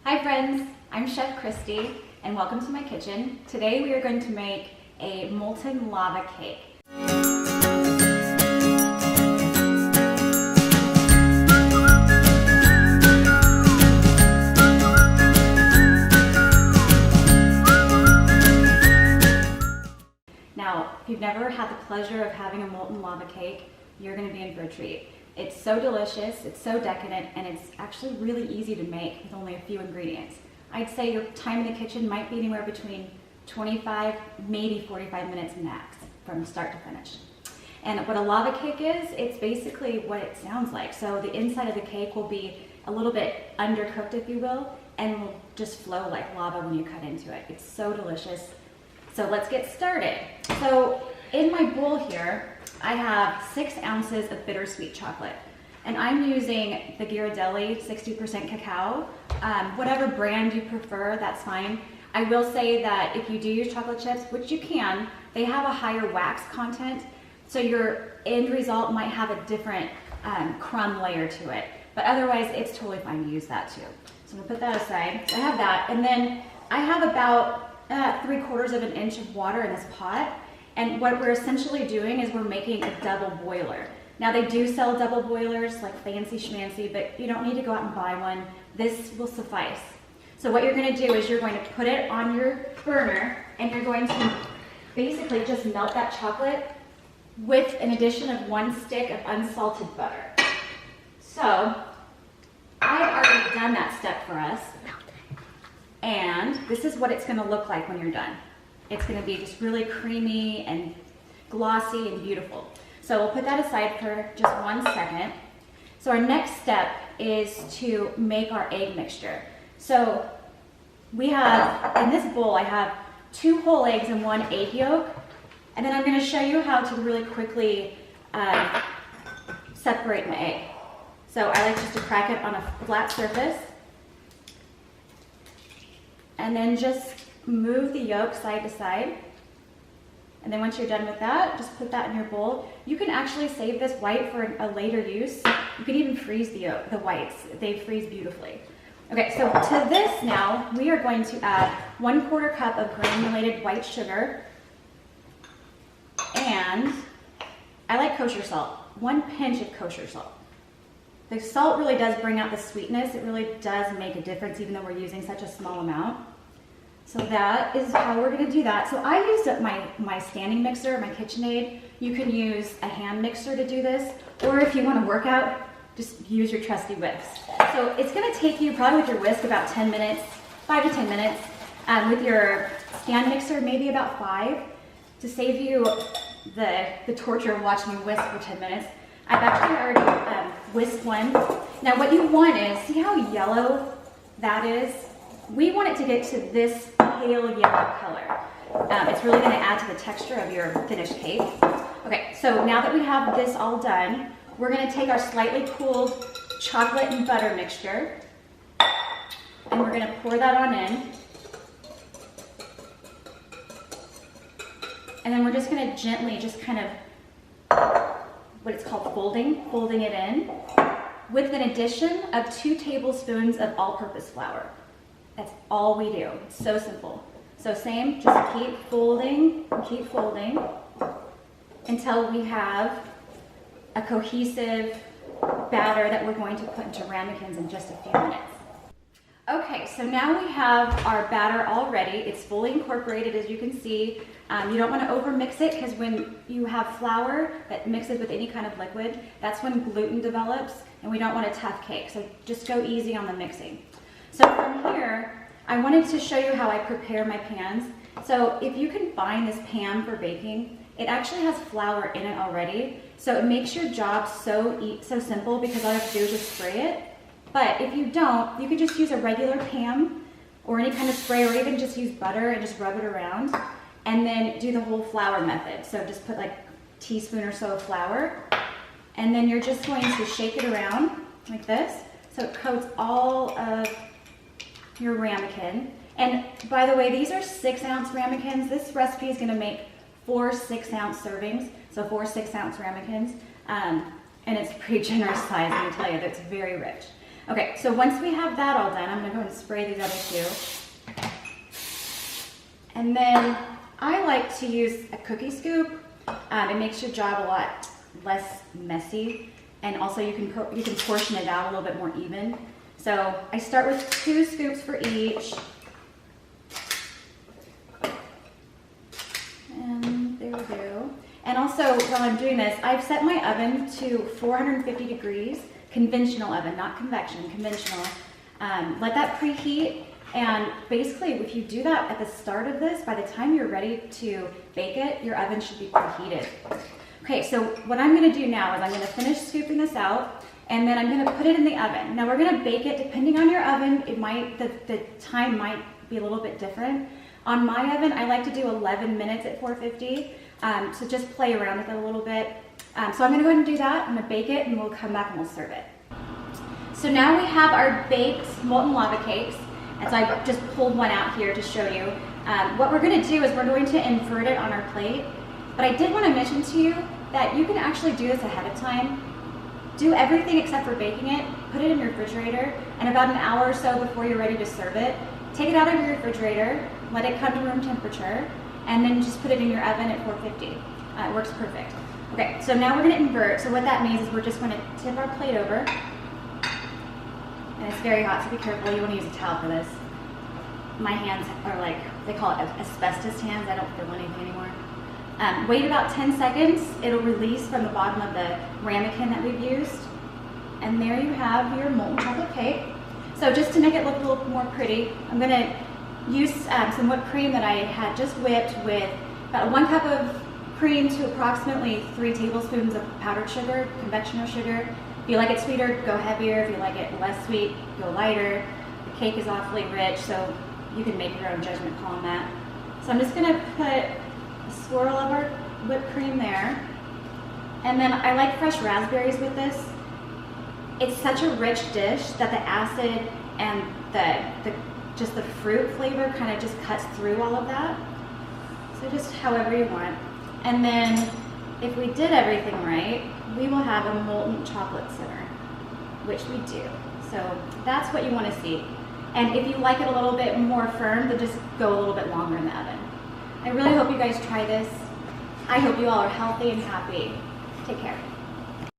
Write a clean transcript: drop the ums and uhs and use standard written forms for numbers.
Hi friends, I'm Chef Christy and welcome to my kitchen. Today we are going to make a molten lava cake. Now, if you've never had the pleasure of having a molten lava cake, you're going to be in for a treat. It's so delicious, it's so decadent, and it's actually really easy to make with only a few ingredients. I'd say your time in the kitchen might be anywhere between 25, maybe 45 minutes max from start to finish. And what a lava cake is, it's basically what it sounds like. So the inside of the cake will be a little bit undercooked, if you will, and will just flow like lava when you cut into it. It's so delicious. So let's get started. So in my bowl here, I have 6 ounces of bittersweet chocolate, and I'm using the Ghirardelli 60% cacao. Whatever brand you prefer, that's fine. I will say that if you do use chocolate chips, which you can, they have a higher wax content, so your end result might have a different crumb layer to it, but otherwise it's totally fine to use that too. So I'm gonna put that aside. So I have that, and then I have about 3/4 of an inch of water in this pot. And what we're essentially doing is we're making a double boiler. Now they do sell double boilers, like fancy schmancy, but you don't need to go out and buy one. This will suffice. So what you're gonna do is you're going to put it on your burner and you're going to basically just melt that chocolate with an addition of 1 stick of unsalted butter. So I've already done that step for us. And this is what it's gonna look like when you're done. It's going to be just really creamy and glossy and beautiful. So we'll put that aside for just 1 second. So our next step is to make our egg mixture. So we have, in this bowl, I have 2 whole eggs and 1 egg yolk. And then I'm going to show you how to really quickly separate my egg. So I like just to crack it on a flat surface. And then just move the yolk side to side. And then once you're done with that, just put that in your bowl. You can actually save this white for a later use. You can even freeze the whites. They freeze beautifully. Okay, so to this now, we are going to add 1/4 cup of granulated white sugar. And I like kosher salt, 1 pinch of kosher salt. The salt really does bring out the sweetness. It really does make a difference even though we're using such a small amount. So that is how we're going to do that. So I used up my standing mixer, my KitchenAid. You can use a hand mixer to do this, or if you want to work out, just use your trusty whisk. So it's going to take you probably with your whisk about 10 minutes, 5 to 10 minutes. With your stand mixer, maybe about 5, to save you the torture of watching me whisk for 10 minutes. I've actually already whisked one. Now what you want is, see how yellow that is? We want it to get to this pale yellow color. It's really going to add to the texture of your finished cake. Okay, so now that we have this all done, we're going to take our slightly cooled chocolate and butter mixture, and we're going to pour that on in. And then we're just going to gently just kind of, what it's called folding it in, with an addition of 2 tablespoons of all-purpose flour. That's all we do. It's so simple. So same, just keep folding until we have a cohesive batter that we're going to put into ramekins in just a few minutes. Okay, so now we have our batter all ready. It's fully incorporated, as you can see. You don't want to over mix it, because when you have flour that mixes with any kind of liquid, that's when gluten develops, and we don't want a tough cake. So just go easy on the mixing. So from here, I wanted to show you how I prepare my pans. So if you can find this pan for baking, it actually has flour in it already. So it makes your job so simple, because all you have to do is just spray it. But if you don't, you can just use a regular pan or any kind of spray, or even just use butter and just rub it around, and then do the whole flour method. So just put like a teaspoon or so of flour, and then you're just going to shake it around like this, so it coats all of your ramekin. And by the way, these are 6-ounce ramekins. This recipe is going to make 4 6-ounce servings, so 4 6-ounce ramekins, and it's a pretty generous size. Let me tell you, that's very rich. Okay, so once we have that all done, I'm gonna go ahead and spray these other two. And then I like to use a cookie scoop. It makes your job a lot less messy, and also you can portion it out a little bit more even. So I start with 2 scoops for each. And there we go. And also, while I'm doing this, I've set my oven to 450 degrees, conventional oven, not convection, conventional. Let that preheat, and basically if you do that at the start of this, by the time you're ready to bake it, your oven should be preheated. Okay, so what I'm gonna do now is I'm gonna finish scooping this out, and then I'm gonna put it in the oven. Now we're gonna bake it, depending on your oven, the time might be a little bit different. On my oven, I like to do 11 minutes at 450, so just play around with it a little bit. So I'm gonna go ahead and do that. I'm gonna bake it, and we'll come back and we'll serve it. So now we have our baked molten lava cakes, and so I just pulled one out here to show you. What we're gonna do is we're going to invert it on our plate, but I did wanna mention to you that you can actually do this ahead of time. Do everything except for baking it, put it in your refrigerator, and about an hour or so before you're ready to serve it, take it out of your refrigerator, let it come to room temperature, and then just put it in your oven at 450. It works perfect. Okay, so now we're gonna invert. So what that means is we're just gonna tip our plate over, and it's very hot, so be careful. You wanna use a towel for this. My hands are like, they call it asbestos hands. I don't feel anything anymore. Wait about 10 seconds. It'll release from the bottom of the ramekin that we've used. And there you have your molten chocolate cake. So just to make it look a little more pretty, I'm gonna use some whipped cream that I had just whipped with about 1 cup of cream to approximately 3 tablespoons of powdered sugar, conventional sugar. If you like it sweeter, go heavier. If you like it less sweet, go lighter. The cake is awfully rich, so you can make your own judgment call on that. So I'm just gonna put a swirl of our whipped cream there. And then I like fresh raspberries with this. It's such a rich dish that the acid and just the fruit flavor kind of just cuts through all of that. So just however you want. And then if we did everything right, we will have a molten chocolate center, which we do. So that's what you want to see. And if you like it a little bit more firm, then just go a little bit longer in the oven. I really hope you guys try this. I hope you all are healthy and happy. Take care.